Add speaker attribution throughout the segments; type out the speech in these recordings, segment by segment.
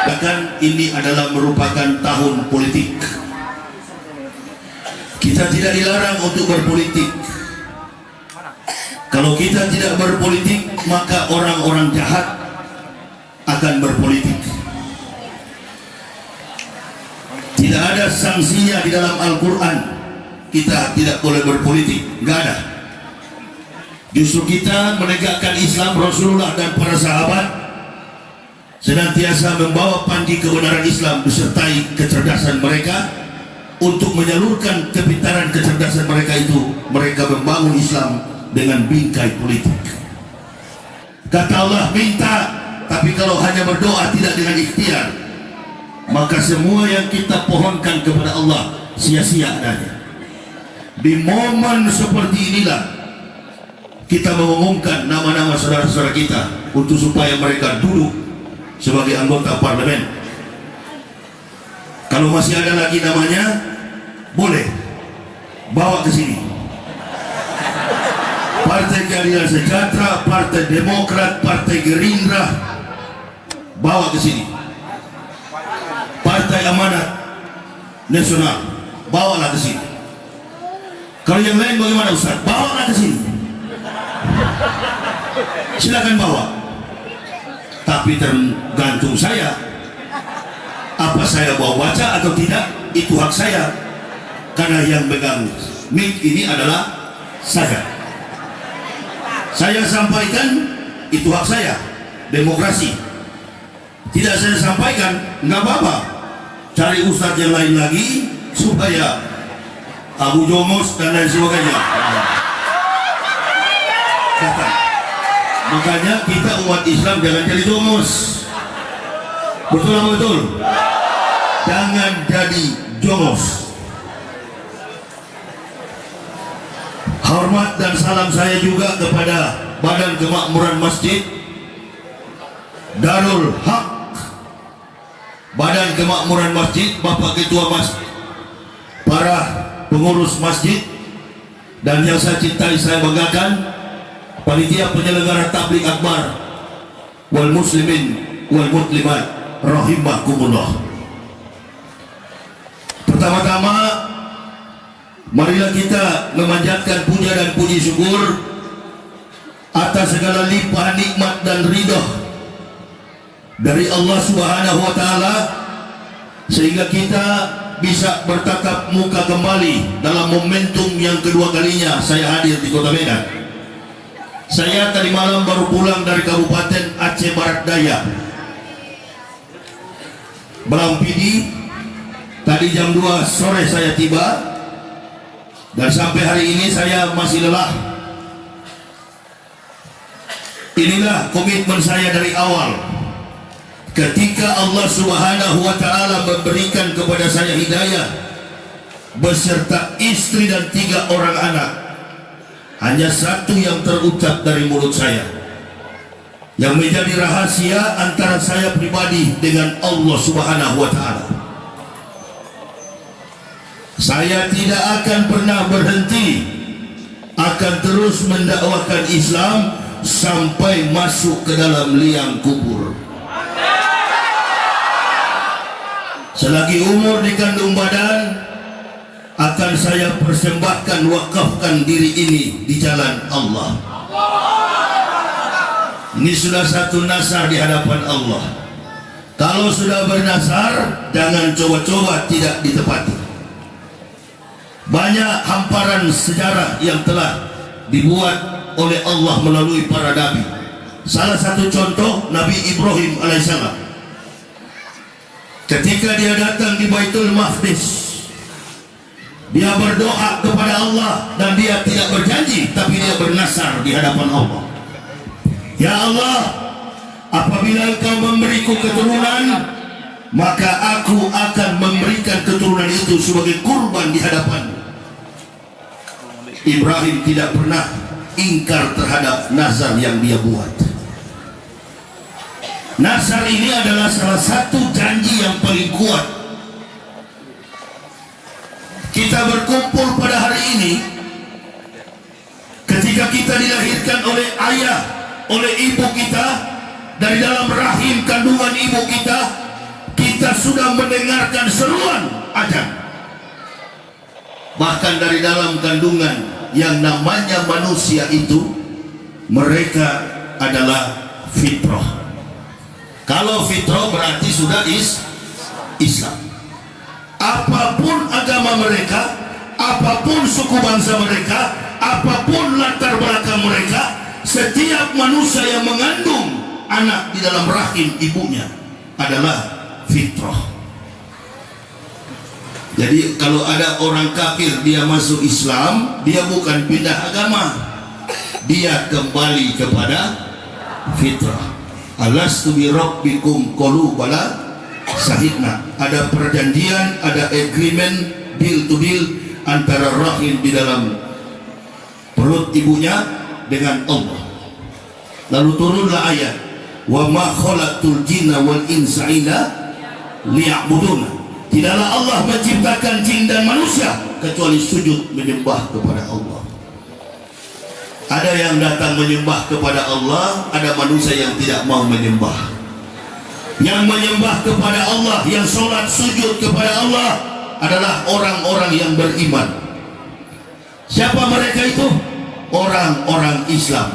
Speaker 1: Bahkan ini adalah merupakan tahun politik. Kita tidak dilarang untuk berpolitik. Kalau kita tidak berpolitik, maka orang-orang jahat akan berpolitik. Tidak ada sanksinya di dalam Al-Quran kita tidak boleh berpolitik, nggak ada. Justru kita menegakkan Islam, Rasulullah dan para sahabat senantiasa membawa panji kebenaran Islam disertai kecerdasan mereka. Untuk menyalurkan kepintaran kecerdasan mereka itu, mereka membangun Islam dengan bingkai politik. Kata Allah, minta, tapi kalau hanya berdoa tidak dengan ikhtiar, maka semua yang kita pohonkan kepada Allah sia-sia adanya. Di momen seperti inilah kita mengumumkan nama-nama saudara-saudara kita untuk supaya mereka duduk sebagai anggota parlemen. Kalau masih ada lagi namanya, boleh bawa ke sini. Partai Keadilan Sejahtera, Partai Demokrat, Partai Gerindra, bawa ke sini. Partai Amanat Nasional, bawalah ke sini. Kalau yang lain bagaimana Ustaz? Bawalah ke sini. Silakan bawa. Tapi tergantung saya. Apa saya bawa baca atau tidak, itu hak saya. Karena yang pegang mic ini adalah saya. Saya sampaikan, itu hak saya. Demokrasi. Tidak saya sampaikan, nggak apa-apa. Cari ustadz yang lain lagi supaya Abu Jomos dan lain sebagainya. Datang. Makanya kita umat Islam jangan jadi jomos. Betul apa betul? Jangan jadi jomos. Hormat dan salam saya juga kepada Badan Kemakmuran Masjid Darul Haq, Badan Kemakmuran Masjid, Bapak Ketua Masjid, para pengurus masjid, dan yang saya cintai, saya banggakan, panitia penyelenggara tabligh akbar wal muslimin wal muslimat rahimakumullah. Pertama-tama, marilah kita memanjatkan puja dan puji syukur atas segala limpahan nikmat dan ridha dari Allah Subhanahu wa taala, sehingga kita bisa bertatap muka kembali dalam momentum yang kedua kalinya saya hadir di Kota Medan. Saya tadi malam baru pulang dari Kabupaten Aceh Barat Daya, Belampidi. Tadi jam 2 sore saya tiba, dan sampai hari ini saya masih lelah. Inilah komitmen saya dari awal. Ketika Allah Subhanahu wa taala memberikan kepada saya hidayah beserta istri dan 3 orang anak, hanya satu yang terucap dari mulut saya, yang menjadi rahasia antara saya pribadi dengan Allah Subhanahu wa taala. Saya tidak akan pernah berhenti, akan terus mendakwakan Islam sampai masuk ke dalam liang kubur. Selagi umur di kandung badan, akan saya persembahkan, wakafkan diri ini di jalan Allah. Ini sudah satu nasar di hadapan Allah. Kalau sudah bernasar, jangan coba-coba tidak ditepati. Banyak hamparan sejarah yang telah dibuat oleh Allah melalui para nabi. Salah satu contoh, Nabi Ibrahim alaihissalam. Ketika dia datang di Baitul Maqdis, dia berdoa kepada Allah, dan dia tidak berjanji, tapi dia bernasar di hadapan Allah. Ya Allah, apabila Engkau memberiku keturunan, maka aku akan memberikan keturunan itu sebagai kurban di hadapan. Ibrahim tidak pernah ingkar terhadap nazar yang dia buat. Nazar ini adalah salah satu janji yang paling kuat. Kita berkumpul pada hari ini ketika kita dilahirkan oleh ayah, oleh ibu kita, dari dalam rahim kandungan ibu kita, mereka sudah mendengarkan seruan azan. Bahkan dari dalam kandungan yang namanya manusia itu, mereka adalah fitrah. Kalau fitrah berarti sudah Islam. Apapun agama mereka, apapun suku bangsa mereka, apapun latar belakang mereka, setiap manusia yang mengandung anak di dalam rahim ibunya adalah fitrah. Jadi kalau ada orang kafir dia masuk Islam, dia bukan pindah agama, dia kembali kepada fitrah. Alastu bi rabbikum qalu bala syahidna. Ada perjanjian, ada agreement, deal to deal antara rahim di dalam perut ibunya dengan Allah. Lalu turunlah ayat, wa ma khalaqtul jinna wal insa illa liya'budun. Tidaklah Allah menciptakan jin dan manusia kecuali sujud menyembah kepada Allah. Ada yang datang menyembah kepada Allah, ada manusia yang tidak mau menyembah. Yang menyembah kepada Allah, yang sholat sujud kepada Allah adalah orang-orang yang beriman. Siapa mereka itu? Orang-orang Islam.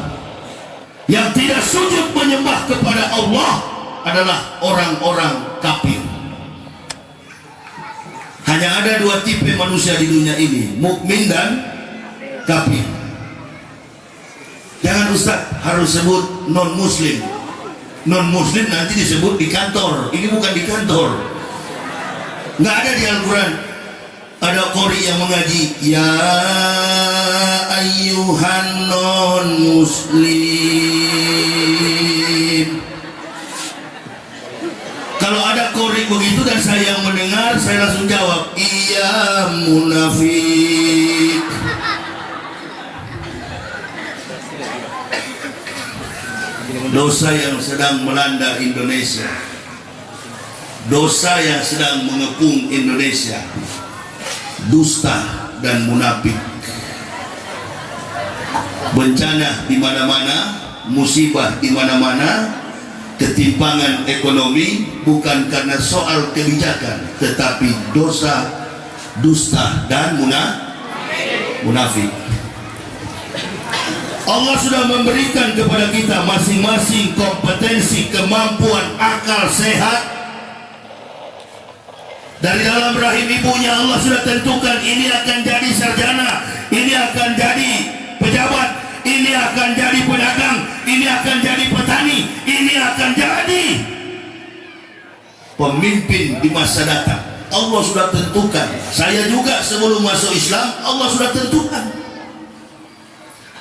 Speaker 1: Yang tidak sujud menyembah kepada Allah adalah orang-orang kafir. Hanya ada dua tipe manusia di dunia ini, mukmin dan kafir. Jangan Ustaz harus sebut non muslim. Non muslim nanti disebut di kantor. Ini bukan di kantor. Nggak ada di Al-Quran. Ada qori yang mengaji, ya ayyuhan non muslim. Kalau ada qori begitu dan saya yang mendengar, saya langsung jawab, iya munafik. Dosa yang sedang melanda Indonesia, dosa yang sedang mengepung Indonesia, dusta dan munafik. Bencana di mana-mana, musibah di mana-mana, ketimpangan ekonomi bukan karena soal kebijakan, tetapi dosa, dusta dan munafik. Allah sudah memberikan kepada kita masing-masing kompetensi, kemampuan, akal sehat. Dari dalam rahim ibunya Allah sudah tentukan ini akan jadi sarjana, ini akan jadi pejabat, ini akan jadi pedagang, ini akan jadi petani, ini akan jadi pemimpin di masa datang. Allah sudah tentukan. Saya juga sebelum masuk Islam Allah sudah tentukan.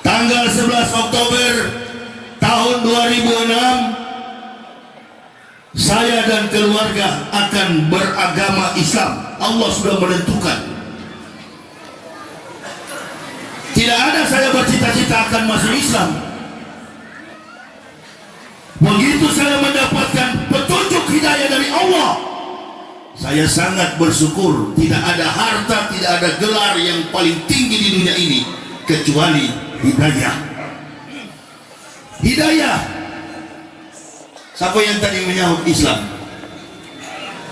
Speaker 1: Tanggal 11 Oktober tahun 2006 saya dan keluarga akan beragama Islam. Allah sudah menentukan. Tidak ada saya bercita-cita akan masuk Islam. Begitu saya mendapatkan petunjuk hidayah dari Allah, saya sangat bersyukur. Tidak ada harta, tidak ada gelar yang paling tinggi di dunia ini kecuali hidayah. Hidayah. Siapa yang tadi menyahut Islam?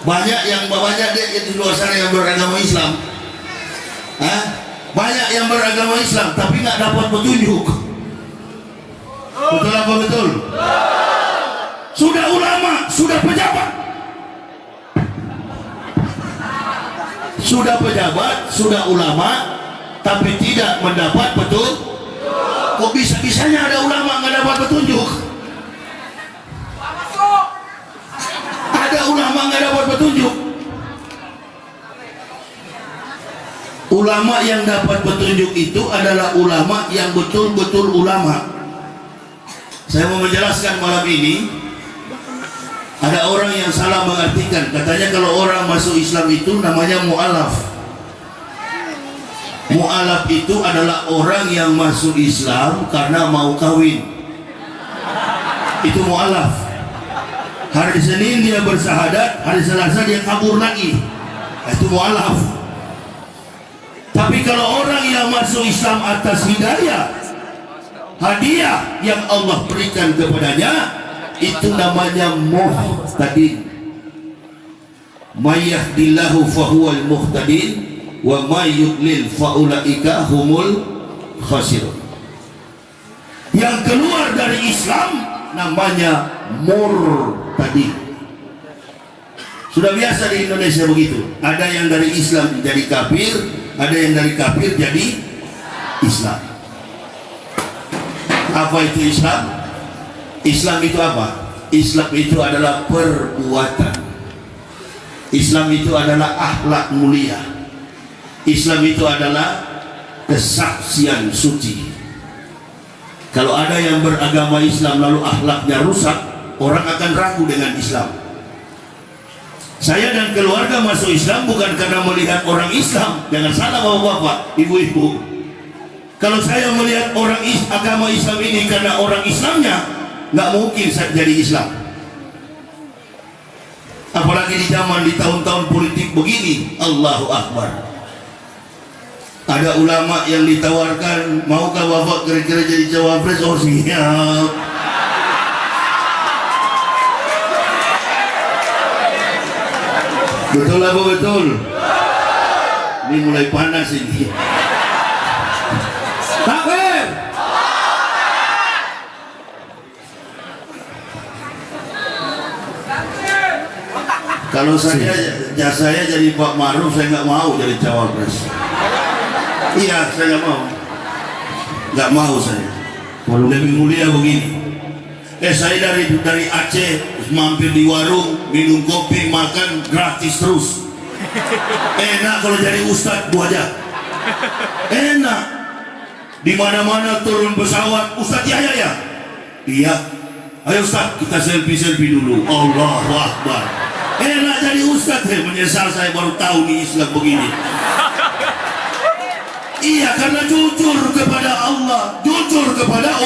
Speaker 1: Banyak di luar sana yang beragama Islam. Banyak yang beragama Islam tapi nggak dapat petunjuk. Betul apa betul? Sudah ulama, sudah pejabat, sudah ulama, tapi tidak mendapat petunjuk. Kok bisa-bisanya ada ulama nggak dapat petunjuk? Ada ulama nggak dapat petunjuk. Ulama yang dapat petunjuk itu adalah ulama yang betul-betul ulama. Saya mau menjelaskan malam ini. Ada orang yang salah mengartikan, katanya kalau orang masuk Islam itu namanya mu'alaf. Mu'alaf itu adalah orang yang masuk Islam karena mau kawin. Itu mu'alaf. Hari Senin dia bersahadat, hari Selasa dia kabur lagi. Itu mu'alaf. Tapi kalau orang yang masuk Islam atas hidayah, hadiah yang Allah berikan kepadanya, itu namanya muhtadin. may yahdillahu fahuwal muhtadin wa may yudlil faulaika humul khasirun. Yang keluar dari Islam namanya murtadin. Sudah biasa di Indonesia begitu. Ada yang dari Islam jadi kafir, ada yang dari kafir jadi Islam. Apa itu Islam? Islam itu apa? Islam itu adalah perbuatan. Islam itu adalah akhlak mulia. Islam itu adalah kesaksian suci. Kalau ada yang beragama Islam lalu akhlaknya rusak, orang akan ragu dengan Islam. Saya dan keluarga masuk Islam bukan karena melihat orang Islam. Jangan salah bapak-bapak, ibu-ibu. Kalau saya melihat orang agama Islam ini karena orang Islamnya, nggak mungkin saya jadi Islam. Apalagi di zaman di tahun-tahun politik begini, Allahu Akbar. Ada ulama yang ditawarkan, maukah bapak kira-kira jadi cawapres? Oh siap. Betul apa betul? Ini mulai panas ini. Takbir. Kalau saya jadi Pak Maruf, saya nggak mau jadi cawapres. Iya, saya nggak mau saya. Lebih mulia begini. Saya dari Aceh mampir di warung, minum kopi, makan gratis terus. Enak kalau jadi ustadz Bu aja. Enak. Di mana-mana turun pesawat, Ustadz ya. Iya. Ayo Ustadz, kita selfie dulu. Allahu Akbar. Enak jadi ustadz. Menyesal saya baru tahu nih Islam begini. Iya, karena jujur kepada Allah, jujur kepada